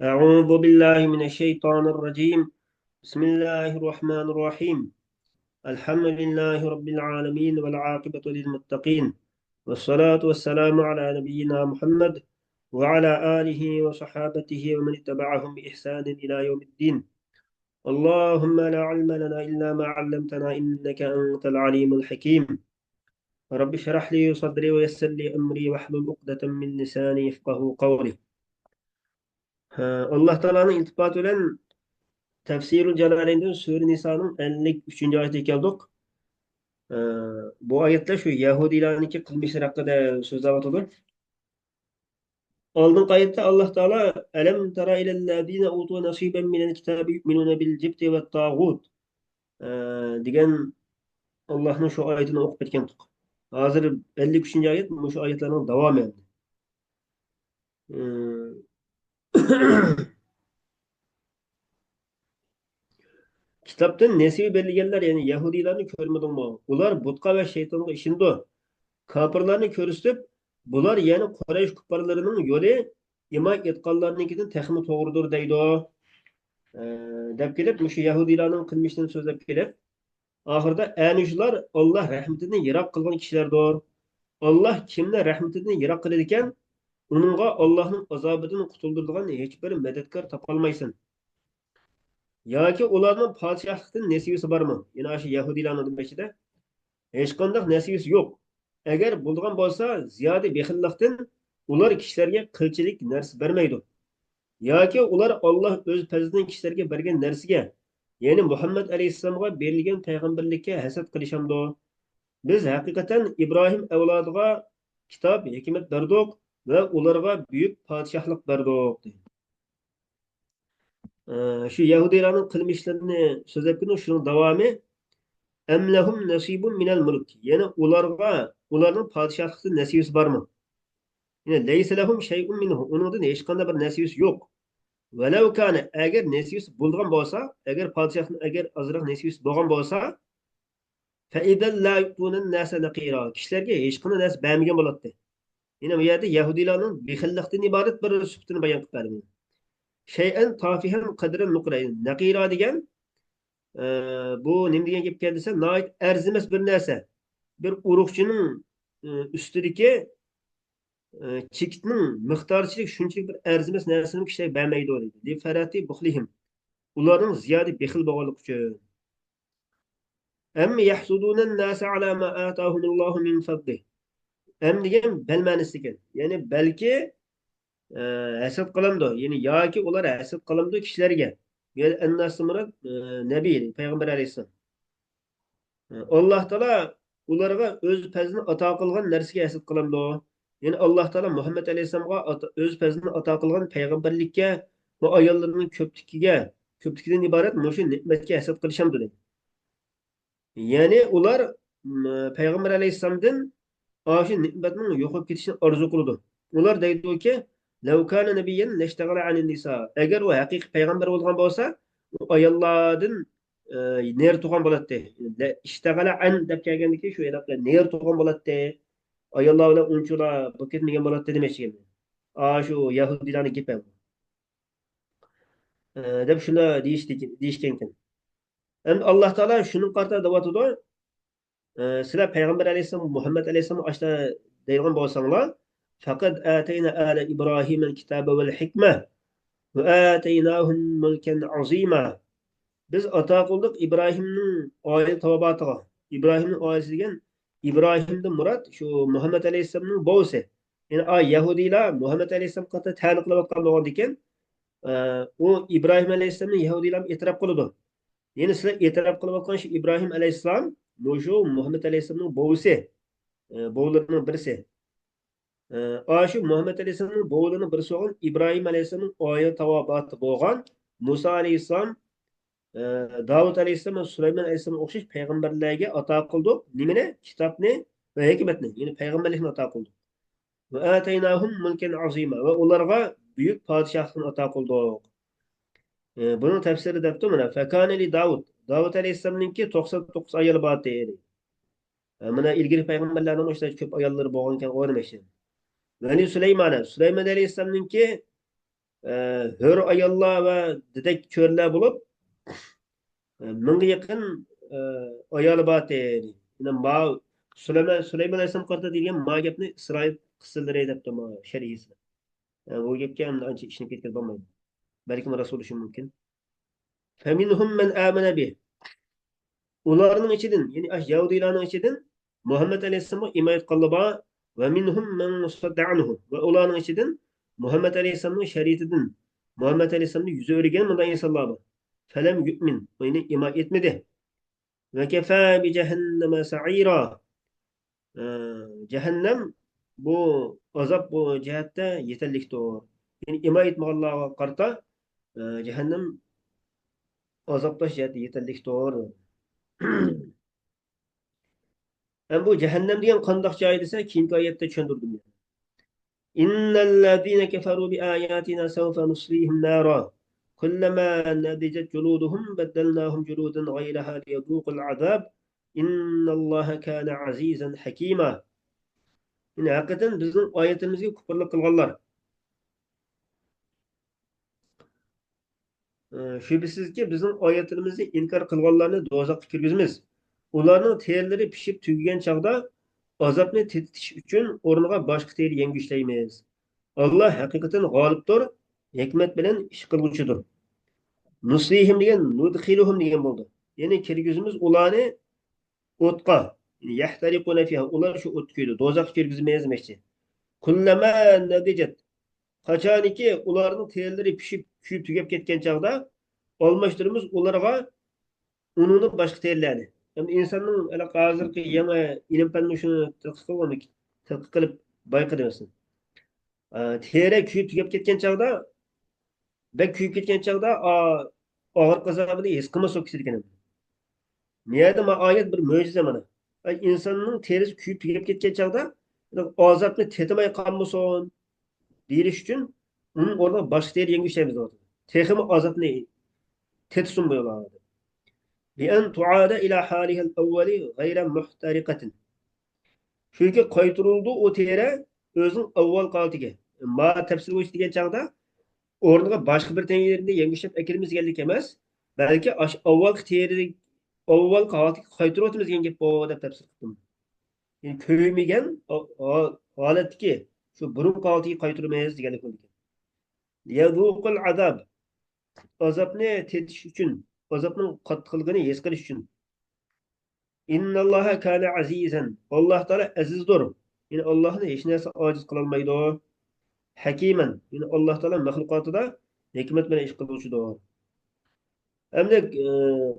أعوذ بالله من الشيطان الرجيم. بسم الله الرحمن الرحيم. الحمد لله رب العالمين والعاقبة للمتقين، والصلاة والسلام على نبينا محمد وعلى آله وصحابته ومن اتبعهم بإحسان إلى يوم الدين. اللهم لا علم لنا إلا ما علمتنا إنك أنت العليم الحكيم. رب اشرح لي صدري ويسر لي أمري واحلل عقدة من لساني يفقه قولي. الله تعالى iltifat bilen Tefsirul Celaleyn'den Sure Nisa'nın 53. ayetine geldik. Ee, Bu ayette şu Yahudilerin kılmışlar hakkında söz anlatılır. Aldığın ayette Allah Teala elem tera ilellezine utu nasiben minel kitabi yu'minune bil cibti ve tağut degan Allah'ın şu ayetini okup etkendik. Hazır 53. ayet bu şu ayetlerin devam etti. Ee, Kitaptan nesibi belirgenler yani Yahudilerini görmedin mi? Ular butka ve şeytanlık işinde. Kapırlarını körüstüp bular yani Kureyş kupparlarının yolu ima etqanlarınkidan texmi to'g'ridir deydi o. Deb kelib shu Yahudilarning qilmishini so'zlab kelib oxirida ana shular Alloh rahmatidan yiroq qilgan kishilardir. Alloh kimni rahmatidan yiroq qiladi ekan, uningga Allohning azobidan qutuldiradigan hech bir madadkor topolmaysan. Yoki ularning podshohlikdan nasibasi bormi? Yana shu Yahudilarning ichida hech qanday nasibasi yo'q. Agar bo'lgan bo'lsa, ziyoda bexillikdan ular kishilarga qilchilik narsa bermaydi. Yoki ular Alloh o'z fazlidan kishilarga bergan narsaga, ya'ni Muhammad alayhissalomga berilgan payg'ambarlikka hasad qilishamdi. Biz haqiqatan Ibrohim avlodiga kitob, hikmat berdik va ularga buyuk podshohlik berdik. Shu Yahudilarning qilmishlarini so'zlab kelgan shuning davomi Emlehum nasibun minel mulk. Yani ularning podshohlikdan nasibasi bormi? Yani leysa lahum şey'un minhu. Onundan hech qanday bir nasibasi yo'q. Velav kana agar nasibasi bo'lgan bo'lsa, agar podshohning agar ozroq nasibasi bo'lgan bo'lsa, fa idan la yutunan nasa naqira. Kishilarga hech qanday narsa bermagan bo'ladi. Yine bu yerda Yahudilarning bexillikdan iborat bir sifatini bayon qilib berdi. Shay'an tafihan qadran nuqrayn. Naqira degan bu nima degan gap keldi desa, noit arzimas bir narsa. Bir urug'chining ustidagi chekitning miqdorichilik shunchalik bir arzimas narsani kishilar bermaydi deydi. Li farati buxlihim. Ularning ziyoda bexil bo'lganligi uchun. Am yahsuduna an-nasa ala ma atahumullohu min fadlih. Am degan bel ma'nosi ekan. Ya'ni balki hasad qilamdi. Ya'ni yoki ular hasad qilamdi kishilarga. Ya'ni an-nas murad nabiy, payg'ambar alayhisalom. Alloh taolo ularga o'z fazlini ato qilgan narsaga hasad qilamdi. Yani Allah Teala Muhammed Aleyhisselam'a öz fazlını ata kılgan peygamberlikке bu ayollarının köptükinden ibaret şu nimetke hesap kılışam dedi. Yani ular Peygamber Aleyhisselam'dan aşı nimetinin yok olup gidişini arzu kıldı. Ular deydi ki لَوْ كَانَ نَبِيًّا لَشْتَغَلَ عَنِ النِّسَاءِ. Eğer o hakiki peygamber olgan olsa o ayollardan ner tuğan boladı. İştegale an dep kelgendeki şu edapla ner tuğan boladı. Ayollar bilan unchula bo'lib ketmagan bo'ladi demoqchi ekan. Shu Yahudilarning gapi bu. Deb shuni deyishgan ekan. Endi Alloh taolo shuni qarta deyotdi. Sizlar payg'ambar alayhissalom Muhammad alayhissalom ashta deydigan bo'lsanglar, faqat atayna ala Ibrohim al-kitaba val hikma va ataynahum mulkan azima. Biz ato qildik Ibrohimning oila tavobatiga. Ibrohimning oilasi degan İbrahim'den Murat şu Muhammed Aleyhisselam'ın babası. Yani Yahudiler Muhammed Aleyhisselam katı tanıkla bakkan doğan diken o İbrahim Aleyhisselam'ın Yahudiler itiraf kılıdı. Yani sizler itiraf kılıp bakkan şu İbrahim Aleyhisselam şu Muhammed Aleyhisselam'ın babası. Babalarının birisi. Şu Muhammed Aleyhisselam'ın babalarının birisi olan İbrahim Aleyhisselam'ın ayet tavabatı boğan Musa Aleyhisselam Davud Aleyhisselam ve Süleyman Aleyhisselam'a okşaş peygamberlerge ata kıldı. Nimine? Kitapni ve hikmetni. Yani peygamberlikini ata kıldı. Ve ateynahum mulken azima. Ve onlara büyük padişahlığını ata kıldık. Bunun tefsiri de buna. Fekane li Davud. Davud Aleyhisselam'ınki 99 ayyalı batı dedi. Buna ilgili peygamberlerden hoşta köp ayalları boğanken o demek. Ve li Süleyman'a. Süleyman Aleyhisselam'ınki hör ayollar ve dedek körler bulup mingga yaqin ayoli bor dedi. Yine Süleyman Aleyhisselam qarta degan ma gapni İsroil qissalari debdi ma sharihisi. Bu gapga ham ancha ishni ketkazib bo'lmaydi. Balkim rasul bo'lishi mumkin. Faminhum man amana bih. Ularning ichidan, ya'ni Yahudiylarning ichidan Muhammad alayhissalomga imoyat qildilar va minhum man musadda anhu. Va ularning ichidan Muhammad alayhissalomning shariatidan Muhammad alayhissalomni yuz o'rgan bunday insonlar bor. Falam yu'min. Ya'ni imoyat etmadi. Ve kefa bi cehenneme sa'ira. Cehennem bu azap bu cihette yeterliktir. Yani ima etmeyenlerine karta cehennem azaptaş cihette yeterliktir. Hem bu cehennem diyen kandak cahil ise kinki ayette çöndürdüm. İnnellezîne keferû bi âyâtina sevfe nuslihim nâra. Kullama nadijat culuduhum beddelnâhum culuden gayrahâ liyadûkul azab. İnnallâhe kâne azîzen hakîmâ. Yani hakikaten bizim ayetimizge küfürlük kılganlar. Şüphesizki bizim ayetimizni inkar kılganlarını dozakka kirgizmiz. Ularning terlari pishib tugagan chog'da azobni tetitish uchun o'rniga boshqa ter yengishlaymiz. Alloh haqiqatan g'olibdir, hikmat bilan ish qilguvchidir. Nuslihim degan nudkhiluhum degan bo'ldi. Ya'ni kirgizimiz ularni o'tqa, yahtariquna fiha, ular shu o't kuydi, dozaqqa kirgizmaymiz demoqchi. Kullama nadijat, qachoniki ularning terlari pishib kuyib tugab ketgan chog'da almashtiramiz ularga unini boshqa terlarni. Endi insonning hozirgi yangi ilm fanni shuni tadqiq qilib bayqadyapsan. Teri kuyib tugab ketgan chog'da, bek kuyib ketgan chog'da og'ir azobini his qilmasa ketadi ekan. Niyada ma oyat bir mo'jiza mana. İnsanning terisi kuyib tugab ketgan chog'da azobni tetimay qolmasin deyish uchun uning o'rniga boshqa ter yengishlaymiz deyapti. Texmi azobni tetsin bo'ladi. بأن تعاد إلى حالها الأول غير محترقة. Çünkü qaytırıldı o tere özün avval qaltıge. Ma tefsir boş degan çağda orniga başka bir tengerinde yengişep ekilimiz geldik emas. Belki avval teri avval qaltıge qaytırıp o'timiz degan gap bu deb tefsir qildim. Yani köymegen holatki şu burun qaltıge qaytırmayız deganlik bo'ldi. Yazuqul azab. Azabni tetish uchun, azabning qattiqligini his qilish uchun. İnnallâhe kâne azîzen. Allah Teala azizdir. Yani Allah'ın hiç neyse aciz kılınmaydı. Hakimen. Yani Allah Teala mahlukatıda hikmet bilen iş kılışıdır. Hem de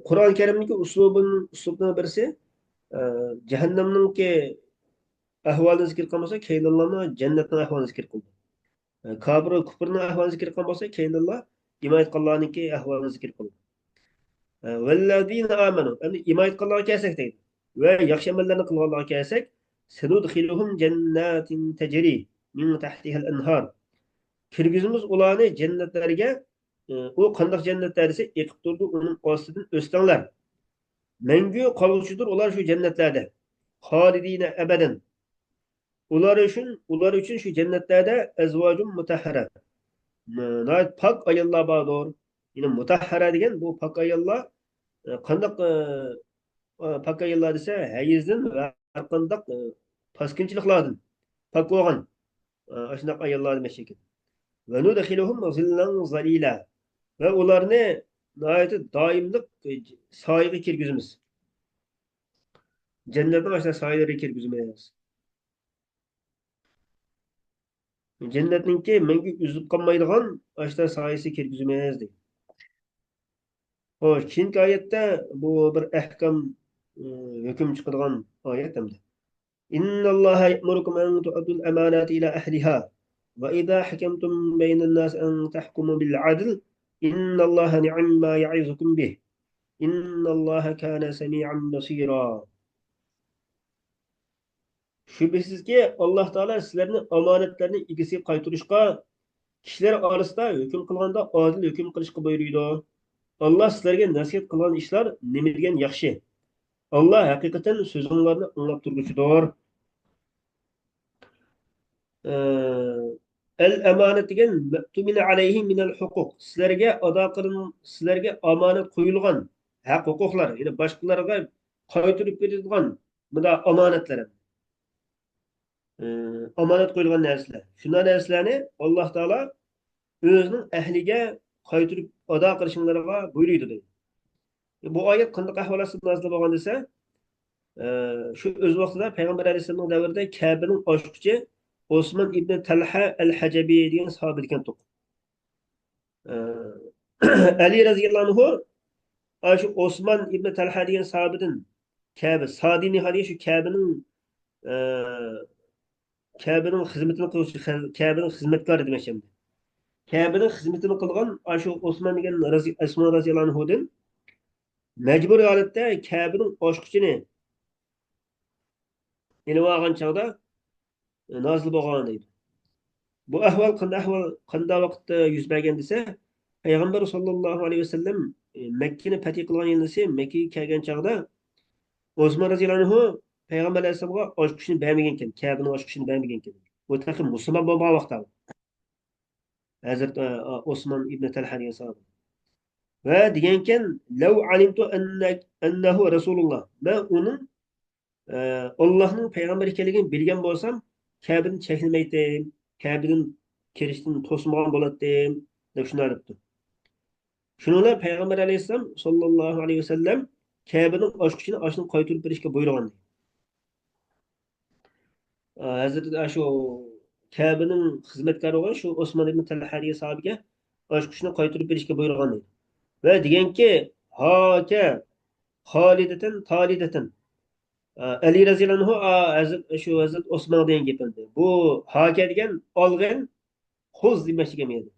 Kur'an-ı Kerim'deki uslubunun birisi cehennemninki ahvalini zikir kılmasa keyin Allah'ın cennetin ahvalini zikir kıldı. Kabir, küfrinin ahvalini zikir kılmasa keyin Allah iman etkenlerinki ahvalini zikir kıldı. Vellezîne âmenû. Yani iman etkenlerine kelsek deydi. Ve yaxshi amallarni qilganlarga kelsak, sanudkhiluhum jannatin tajri min tahtiha al-anhar. Kirgizimiz ularni jannatlarga, u qandoq jannatlar desa, eqib turdi uning ostidan o'stinglar. Mangu qoluvchidir ular shu jannatlarda. Xolidina abadan. Ular uchun shu jannatlarda azvajun mutahhara. Pak ayollar bordir. Yine mutahhara degan bu pak ayollar qandoq pak ayollar desa hayizdan va har qandoq paskinchiliklardan pak bo'lgan shunaqa ayollar demoqchi ekan. Va nudkhiluhum zillan zalila. Va ularni doimlik soyaga kirgizamiz. Jannatning ashna soyalariga kirgizamiz. Jannatningki menga uzib qolmaydigan ashna soyasi kirgizamiz deydi. Xo'sh, keyingi oyatda bu bir ahkam hukm chiqadigan oyat hamda. İnnallâhe ye'murukum en tu'addul emanati ila ahliha ve izâ hakemtum beynen nâs en tahkumu bil adl innallâhe ni'amma ya'izukum bih innallâhe kâne semî'an basîrâ. Şüphesizki Allah Teala sizlarni amanetlerini igisi qaytarışqa kişiler arasında hüküm kılganda adil hüküm kılışqa buyuruydu. Allah sizlarga nasihat qilgan ishlar nima degan yaxshi. Allah haqiqatan so'zinglarni anglab turguchidir. El emanet degan mektumine aleyhi minel hukuk. Sizlerge ada kılın, sizlerge amanet koyulgan hak hukuklar. Yani başkalarına kaytırıp verilgan bu da amanetler. Ee, Amanet koyulgan narsalar. Şunlar narsalarni Alloh taolo o'zining ahliga qaytirib ado qilishinglarga buyuruydi deydi. Bu oyat qanday ahvol ostida nozil bo'lgan desa, shu o'z vaqtida payg'ambar alayhissalomning davrida Kabaning ochqichi Osmon ibn Talha al-Hajabiy degan sahoba ekan. Ali roziyallohu anhu shu Osmon ibn Talha degan sahobadan Kaba Sadini hali shu Kabaning xizmatini qiluvchi Kabaning xizmatkori demoqchi. Kabe'nin hizmetini kılgan Aşı Osman degan Osman radıyallahu anhu'dan mecbur halatda Kabe'nin oşkuçunu ilib olgan çağda nozil bo'lgan deydi. Bu qanday vaqtda yuz bergan desa, payg'ambar sollallohu alayhi vasallam Makkani fath qilgan yilda Makkaga kelgan chog'da Osman radhiyallohu anhu payg'ambar alayhisolamga oshkuchini bermagan ekan, Kabe'ning oshkuchini bermagan ekan. Bu taxim musulmon bo'lgan vaqtda Hazrat Osman ibn Talha degan sahoba. Ve diyenken lev alimtu ennehu Resulullah. Ben onun Allah'ın peygamber ekanligini bilgen bolsam Kabe'den çekinmeydim. Kabe'den kirişten tosmagan boladım. Dep şunu ayıptı. Şununla peygamber aleyhisselam sallallahu aleyhi ve sellem Kabe'nin açkışını açını kaytırıp berişke buyurgan. Hazreti şu Kabe'nin hizmetkarı olan şu Osman ibn Talha diye sahabeye açkışını kaytırıp berişke buyurgan. Ve diyen ki hake halideten talideten. Ali raziyallahu anhu şu Hazret Osman deyen gepildi. Bu hake degan olg'in huz demoqchi kelmaydi.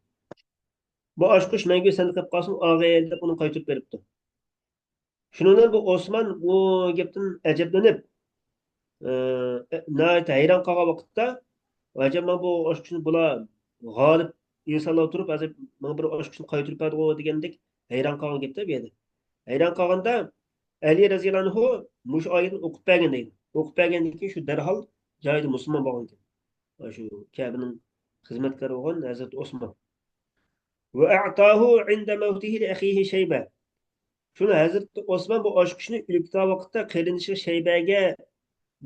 Bu oshqush menga senda qilib qolsin og'ay deb uni qaytirib beribdi. Shundan bu Osman bu gapdan ajablanib hayron qolgan vaqtda ajab bu oshqushni bular g'olib insonlar turib hozir mana bir oshqushni qaytirib berdi degandek hayron qolgan gapda bu yerda. Hayron qolganda Ali roziyallohu anhu mush oyatni o'qib bergan deydi. O'qib bergandan keyin shu darhol joyida musulmon bo'lgan ekan. Shu Kabe'nin xizmatkori bo'lgan Hazrat Osman. Ve a'tahu inda mevtihi li akhihi Shayba. Shuni Hazrat Osman bu oshqushni o'likda vaqtda qilinishi Shaybaga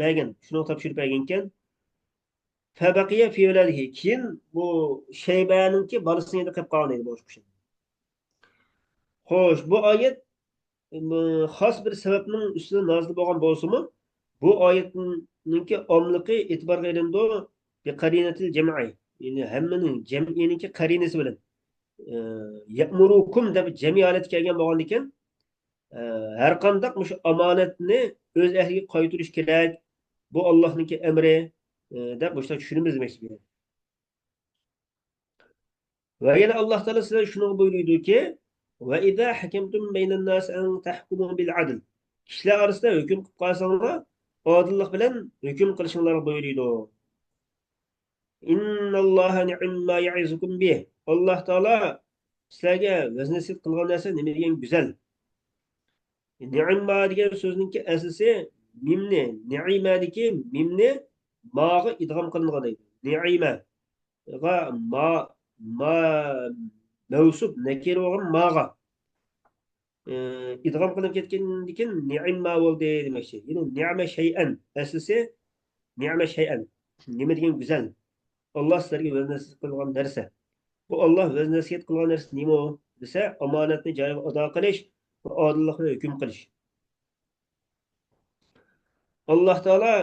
bergan. Shuni topshirib bergan ekan. Fabaqiya fi waladihi. Keyin bu Shaybaninki bolasini qilib qolgan edi bu oshqushni. Xo'sh, bu oyat xos bir sababning ustida nozil bo'lgan bo'lsa-mu, bu oyatninki omliqi e'tiborga ilindi bi qarinatil jam'i. Yani hammaning jam'ininki qarinasi bilan ya'murukum deb jami holatga kelgan bo'lgan ekan, har qanday shu omonatni o'z ahliga qaytarish kerak. Bu Allohningki amri deb boshqa tushunimiz demoqchi. Va yana Alloh taolo sizga shuni buyuruydiki, va idza hakamtum baynan nas an tahkumu bil adl. Kishilar orasida hukm qilib qolsanglar, odillik bilan hukm qilishinglar buyuruydi. Innalloha ni'ma ya'izukum bih. Alloh taolo sizlarga vaznasiz qilgan narsa nima degan go'zal. Ni'ma degan so'zningki asli mimni, ni'madagi mimni ma'ga idg'om qilingan deydi. Ni'ma va ma mavsub nakir bo'lgan ma'ga idg'om qilinib ketgandan keyin ni'ma bo'ldi demoqchi. Ya'ni ni'ma shay'an asli ni'ma shay'an nima degan go'zal. Alloh sizlarga vaznasiz qilgan narsa. Bu Alloh vaznasiz qilgan narsa nima desa, omonatni joyiga ado qilish va odillikni hukm qilish. Alloh taolo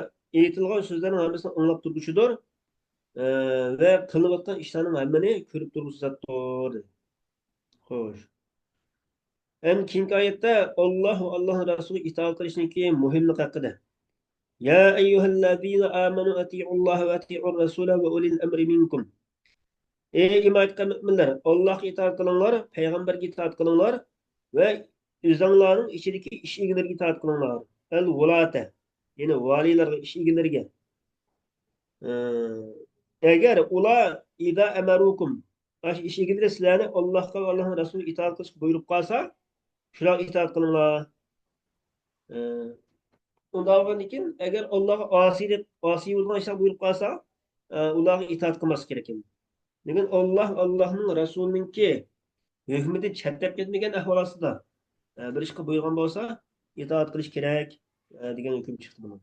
aytilgan so'zlarning hammasini anglab turguchidir va qilinayotgan ishlarning hammani ko'rib turguchi zotdir. Xo'sh. Hem keyingi oyatda Alloh va Allohning rasuliga itoat qilishniki muhimlik haqida. Ya ayyuhallazina amanu ati'ulloha va ati'ur rasula va ulil amri minkum. Ey iymon etgan mu'minlar, Allohga itoat qilinglar, payg'ambarga itoat qilinglar va o'zinglarning ichidagi ish egalariga itoat qilinglar. Al-vulata, ya'ni valiylarga, ish egalariga. Agar ular ida amarukum, ish egalari sizlarni Allohga va Allohning rasuliga itoat qilishga buyurib qolsa, shular itoat qilinglar. Undan keyin agar Allohga osiy bo'lgan ishlar buyurib qolsa, ularga itoat qilmas kerak ekan. Lekin Allohning Rasulininki hukmida chetdab ketmagan ahvol ostida bir ishga buyurgan bo'lsa, itoat qilish kerak degan hukm chiqdi buni.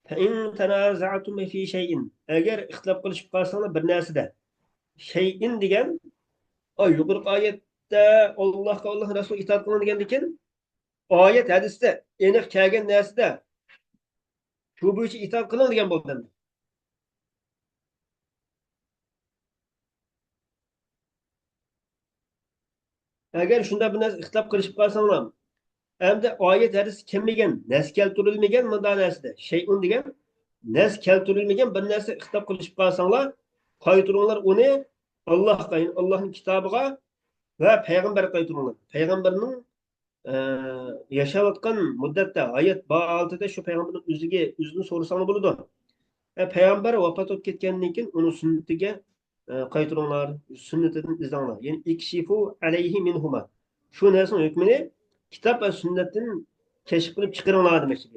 فَإِن تَنَازَعْتُمْ فِي شَيْءٍ Agar ixtilof qilishib qolsanglar bir narsada, shay'in degan yuqorqi oyatda Allohga Alloh Rasul itoat qilin degandan oyat hadisda aniq kelgan narsada shu bo'yicha itoat qilin degan bo'ldi. Agar shunda bir narsa ixtilof qilishib qolsanglar, endi oyat hadis kelmagan, nas keltirilmagan munda narsada shay'un degan nas keltirilmagan bir narsa ixtilof qilishib qolsanglar, qaytaringlar uni Allohga, Allohning kitobiga va payg'ambarga qaytaringlar. Payg'ambarning e, yashayotgan muddatda hayot altida shu payg'ambarning o'zini so'rasanglar bo'ladi. Payg'ambar vafot etib ketgandan keyin uni sunnatiga qaytaringlar, sunnatidan izlanglar. Ya'ni ikshifu alayhi minhuma. Shu narsaning hukmini kitob va sunnatdan kashf qilib chiqaringlar demoqchi.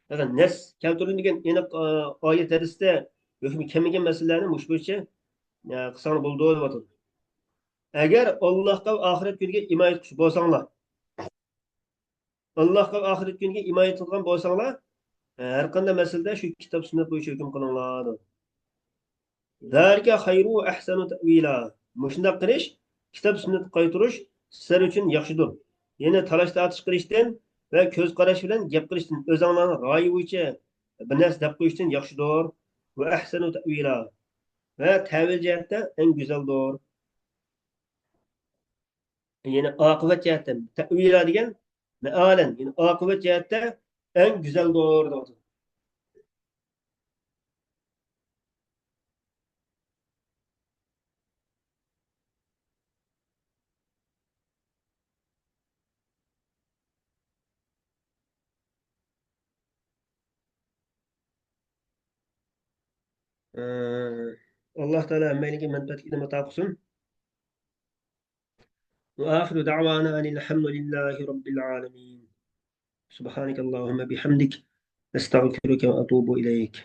Yani nes keltirilgan aniq oyat hadisda hukmi kelmagan masalalarni mush bo'yicha qilsanglar bo'ldi deyapti. Agar Allohga va oxirat kuniga imoya qilib bo'lsanglar, Allohga va oxirat kuniga imoya qilgan bo'lsanglar, har qanday masalada shu kitob sunnat bo'yicha hukm qilinglar. Zalika xayru va ahsanu ta'wila. Mushundaq qilish, kitob sunnat qaytarish sizlar uchun yaxshidir. Yana talash tortish qilishdan va ko'z qarash bilan gap qilishdan o'zinglarni ro'yi bo'yicha bir narsa deb qo'yishdan yaxshidir. Va ahsanu ta'wila. Va ta'vil jihatda eng go'zaldir. Yana oqibat jihatda ta'vila degan ma'alan, yani oqibat jihatda eng go'zaldir deydi. Alloh taolo hammaga manfaatli ma'no qilsin. وآخر دعوانا أن الحمد لله رب العالمين. سبحانك اللهم بحمدك أستغفرك وأتوب إليك.